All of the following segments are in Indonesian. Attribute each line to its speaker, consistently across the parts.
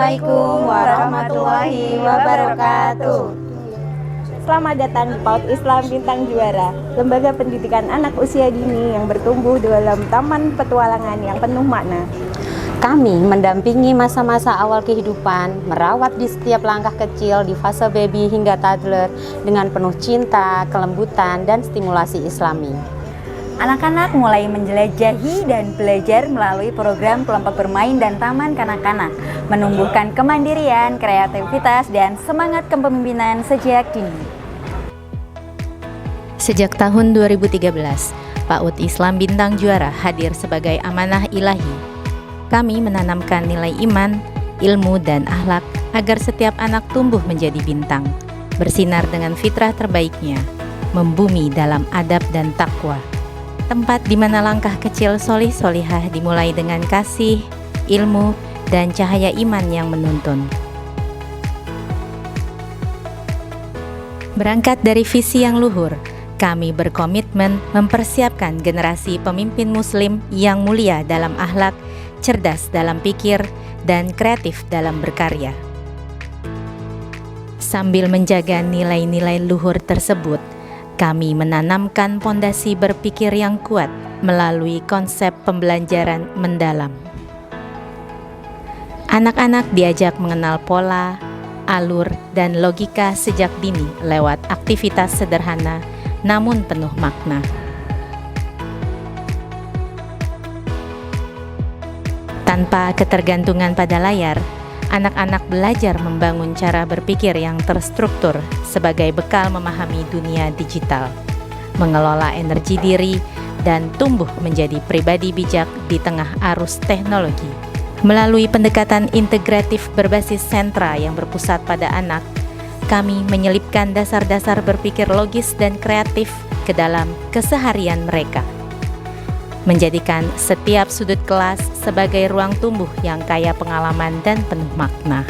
Speaker 1: Assalamualaikum warahmatullahi wabarakatuh.
Speaker 2: Selamat datang di PAUD Islam Bintang Juara, lembaga pendidikan anak usia dini yang bertumbuh dalam taman petualangan yang penuh makna.
Speaker 1: Kami mendampingi masa-masa awal kehidupan, merawat di setiap langkah kecil di fase baby hingga toddler dengan penuh cinta, kelembutan, dan stimulasi Islami.
Speaker 3: Anak-anak mulai menjelajahi dan belajar melalui program kelompok bermain dan taman kanak-kanak, menumbuhkan kemandirian, kreativitas, dan semangat kepemimpinan sejak dini.
Speaker 4: Sejak tahun 2013, PAUD Islam Bintang Juara hadir sebagai amanah ilahi. Kami menanamkan nilai iman, ilmu, dan akhlak agar setiap anak tumbuh menjadi bintang, bersinar dengan fitrah terbaiknya, membumi dalam adab dan takwa. Tempat di mana langkah kecil solih-solihah dimulai dengan kasih, ilmu, dan cahaya iman yang menuntun. Berangkat dari visi yang luhur, kami berkomitmen mempersiapkan generasi pemimpin muslim yang mulia dalam akhlak, cerdas dalam pikir, dan kreatif dalam berkarya. Sambil menjaga nilai-nilai luhur tersebut, kami menanamkan pondasi berpikir yang kuat melalui konsep pembelajaran mendalam. Anak-anak diajak mengenal pola, alur, dan logika sejak dini lewat aktivitas sederhana namun penuh makna. Tanpa ketergantungan pada layar, anak-anak belajar membangun cara berpikir yang terstruktur sebagai bekal memahami dunia digital, mengelola energi diri, dan tumbuh menjadi pribadi bijak di tengah arus teknologi. Melalui pendekatan integratif berbasis sentra yang berpusat pada anak, kami menyelipkan dasar-dasar berpikir logis dan kreatif ke dalam keseharian mereka, menjadikan setiap sudut kelas sebagai ruang tumbuh yang kaya pengalaman dan penuh makna.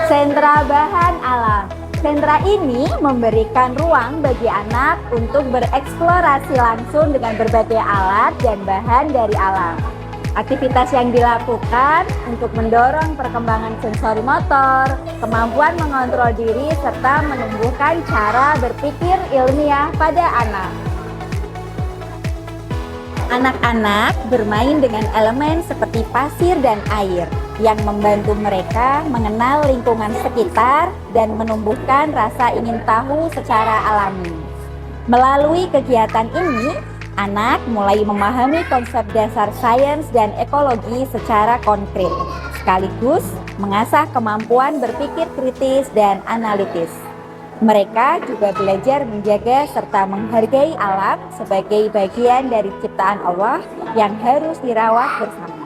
Speaker 2: Sentra Bahan Alam. Sentra ini memberikan ruang bagi anak untuk bereksplorasi langsung dengan berbagai alat dan bahan dari alam. Aktivitas yang dilakukan untuk mendorong perkembangan sensori motor, kemampuan mengontrol diri, serta menumbuhkan cara berpikir ilmiah pada anak. Anak-anak bermain dengan elemen seperti pasir dan air yang membantu mereka mengenal lingkungan sekitar dan menumbuhkan rasa ingin tahu secara alami. Melalui kegiatan ini, anak mulai memahami konsep dasar sains dan ekologi secara konkret, sekaligus mengasah kemampuan berpikir kritis dan analitis. Mereka juga belajar menjaga serta menghargai alam sebagai bagian dari ciptaan Allah yang harus dirawat bersama.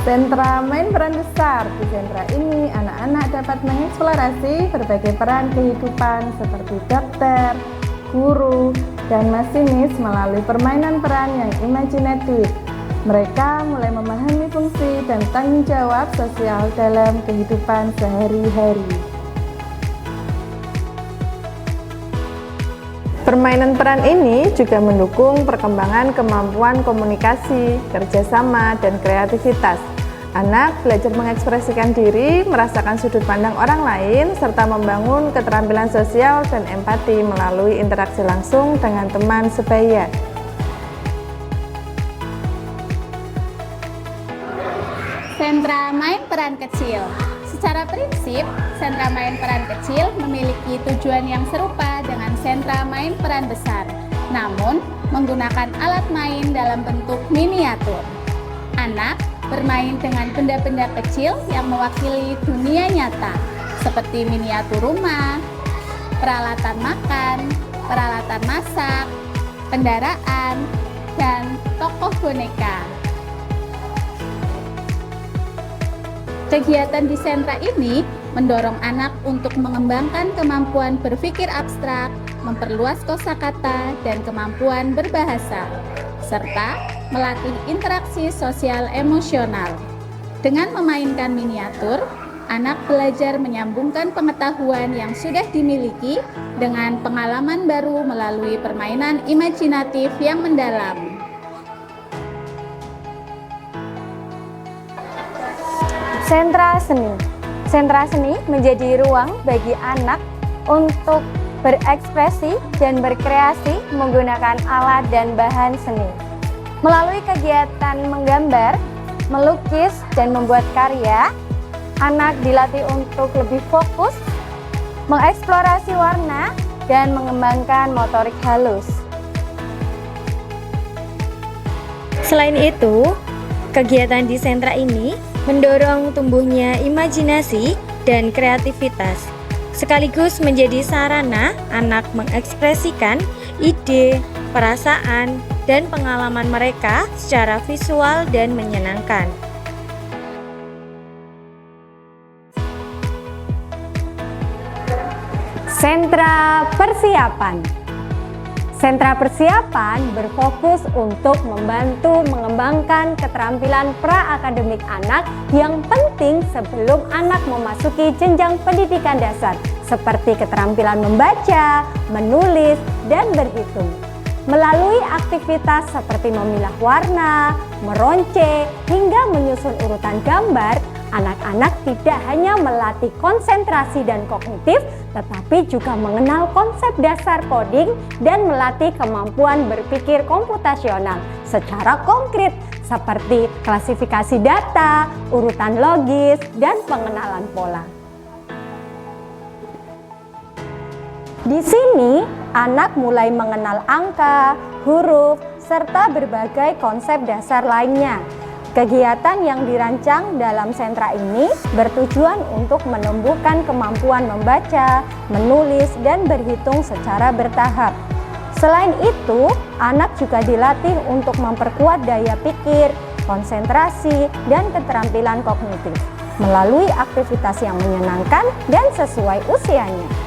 Speaker 5: Sentra main peran besar. Di sentra ini, anak-anak dapat mengeksplorasi berbagai peran kehidupan seperti dokter, guru, dan masinis melalui permainan peran yang imajinatif. Mereka mulai memahami fungsi dan tanggung jawab sosial dalam kehidupan sehari-hari. Permainan peran ini juga mendukung perkembangan kemampuan komunikasi, kerjasama, dan kreativitas. Anak belajar mengekspresikan diri, merasakan sudut pandang orang lain, serta membangun keterampilan sosial dan empati melalui interaksi langsung dengan teman sebaya.
Speaker 6: Sentra main peran kecil. Secara prinsip, sentra main peran kecil memiliki tujuan yang serupa dengan sentra main peran besar, namun menggunakan alat main dalam bentuk miniatur. Anak bermain dengan benda-benda kecil yang mewakili dunia nyata, seperti miniatur rumah, peralatan makan, peralatan masak, kendaraan, dan tokoh boneka. Kegiatan di sentra ini mendorong anak untuk mengembangkan kemampuan berpikir abstrak, memperluas kosakata, dan kemampuan berbahasa, serta melatih interaksi sosial emosional. Dengan memainkan miniatur, anak belajar menyambungkan pengetahuan yang sudah dimiliki dengan pengalaman baru melalui permainan imajinatif yang mendalam.
Speaker 3: Sentra seni. Sentra seni menjadi ruang bagi anak untuk berekspresi dan berkreasi menggunakan alat dan bahan seni. Melalui kegiatan menggambar, melukis, dan membuat karya, anak dilatih untuk lebih fokus, mengeksplorasi warna, dan mengembangkan motorik halus. Selain itu, kegiatan di sentra ini mendorong tumbuhnya imajinasi dan kreativitas, sekaligus menjadi sarana anak mengekspresikan ide, perasaan, dan pengalaman mereka secara visual dan menyenangkan. Sentra persiapan. Sentra persiapan berfokus untuk membantu mengembangkan keterampilan pra-akademik anak yang penting sebelum anak memasuki jenjang pendidikan dasar, seperti keterampilan membaca, menulis, dan berhitung. Melalui aktivitas seperti memilah warna, meronce, hingga menyusun urutan gambar, anak-anak tidak hanya melatih konsentrasi dan kognitif, tetapi juga mengenal konsep dasar coding dan melatih kemampuan berpikir komputasional secara konkret seperti klasifikasi data, urutan logis, dan pengenalan pola. Di sini, anak mulai mengenal angka, huruf, serta berbagai konsep dasar lainnya. Kegiatan yang dirancang dalam sentra ini bertujuan untuk menumbuhkan kemampuan membaca, menulis, dan berhitung secara bertahap. Selain itu, anak juga dilatih untuk memperkuat daya pikir, konsentrasi, dan keterampilan kognitif melalui aktivitas yang menyenangkan dan sesuai usianya.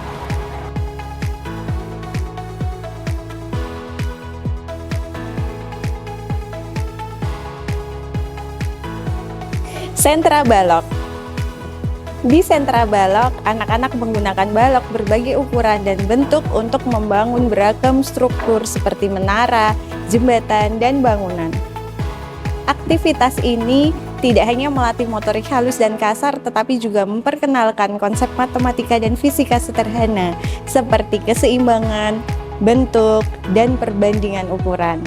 Speaker 7: Sentra balok. Di sentra balok, anak-anak menggunakan balok berbagai ukuran dan bentuk untuk membangun beragam struktur seperti menara, jembatan, dan bangunan. Aktivitas ini tidak hanya melatih motorik halus dan kasar, tetapi juga memperkenalkan konsep matematika dan fisika sederhana seperti keseimbangan, bentuk, dan perbandingan ukuran.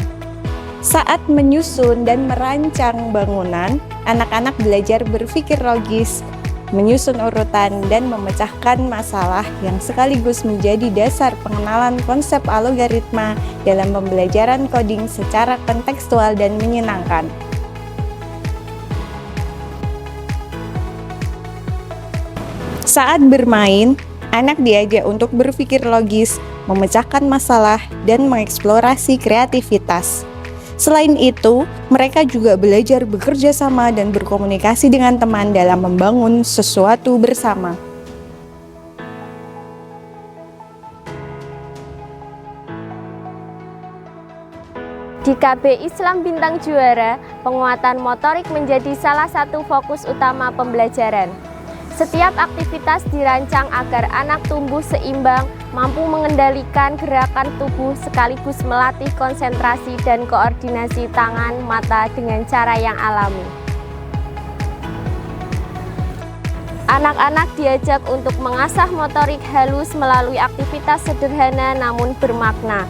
Speaker 7: Saat menyusun dan merancang bangunan, anak-anak belajar berpikir logis, menyusun urutan, dan memecahkan masalah yang sekaligus menjadi dasar pengenalan konsep algoritma dalam pembelajaran coding secara kontekstual dan menyenangkan. Saat bermain, anak diajak untuk berpikir logis, memecahkan masalah, dan mengeksplorasi kreativitas. Selain itu, mereka juga belajar bekerja sama dan berkomunikasi dengan teman dalam membangun sesuatu bersama.
Speaker 8: Di KB Islam Bintang Juara, penguatan motorik menjadi salah satu fokus utama pembelajaran. Setiap aktivitas dirancang agar anak tumbuh seimbang, mampu mengendalikan gerakan tubuh sekaligus melatih konsentrasi dan koordinasi tangan, mata dengan cara yang alami. Anak-anak diajak untuk mengasah motorik halus melalui aktivitas sederhana namun bermakna.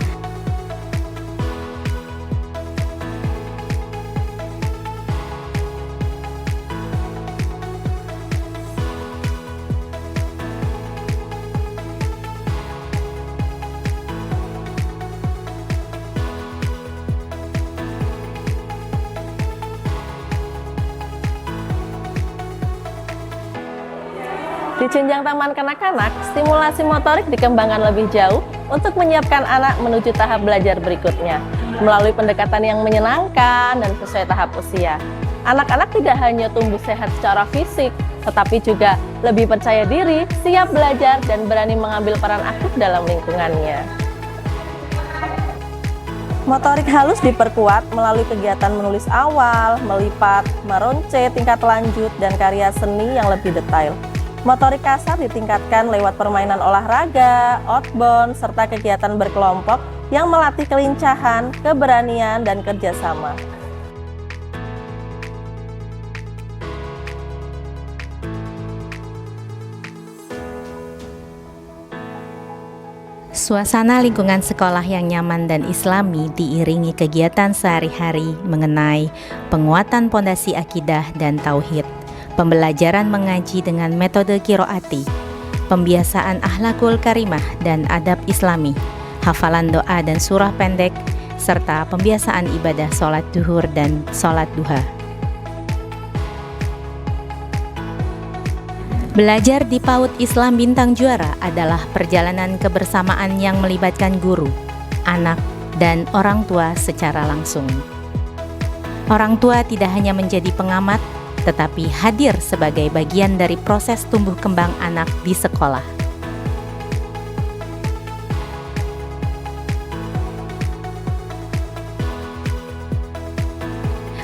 Speaker 9: Di jenjang taman kanak-kanak, stimulasi motorik dikembangkan lebih jauh untuk menyiapkan anak menuju tahap belajar berikutnya. Melalui pendekatan yang menyenangkan dan sesuai tahap usia, anak-anak tidak hanya tumbuh sehat secara fisik, tetapi juga lebih percaya diri, siap belajar, dan berani mengambil peran aktif dalam lingkungannya. Motorik halus diperkuat melalui kegiatan menulis awal, melipat, meronce tingkat lanjut, dan karya seni yang lebih detail. Motorik kasar ditingkatkan lewat permainan olahraga, outbound, serta kegiatan berkelompok yang melatih kelincahan, keberanian, dan kerjasama.
Speaker 4: Suasana lingkungan sekolah yang nyaman dan islami diiringi kegiatan sehari-hari mengenai penguatan pondasi akidah dan tauhid, pembelajaran mengaji dengan metode qiraati, pembiasaan akhlakul karimah dan adab islami, hafalan doa dan surah pendek, serta pembiasaan ibadah sholat duhur dan sholat duha. Belajar di PAUD Islam Bintang Juara adalah perjalanan kebersamaan yang melibatkan guru, anak, dan orang tua secara langsung. Orang tua tidak hanya menjadi pengamat, tetapi hadir sebagai bagian dari proses tumbuh kembang anak di sekolah.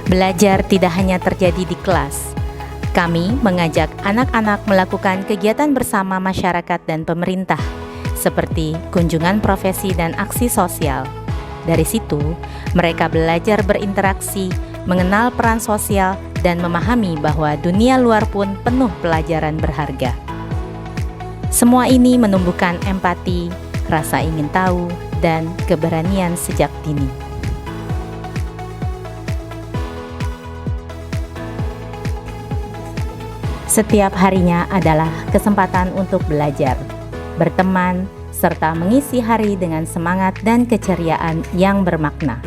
Speaker 4: Belajar tidak hanya terjadi di kelas. Kami mengajak anak-anak melakukan kegiatan bersama masyarakat dan pemerintah, seperti kunjungan profesi dan aksi sosial. Dari situ, mereka belajar berinteraksi, mengenal peran sosial, dan memahami bahwa dunia luar pun penuh pelajaran berharga. Semua ini menumbuhkan empati, rasa ingin tahu, dan keberanian sejak dini. Setiap harinya adalah kesempatan untuk belajar, berteman, serta mengisi hari dengan semangat dan keceriaan yang bermakna.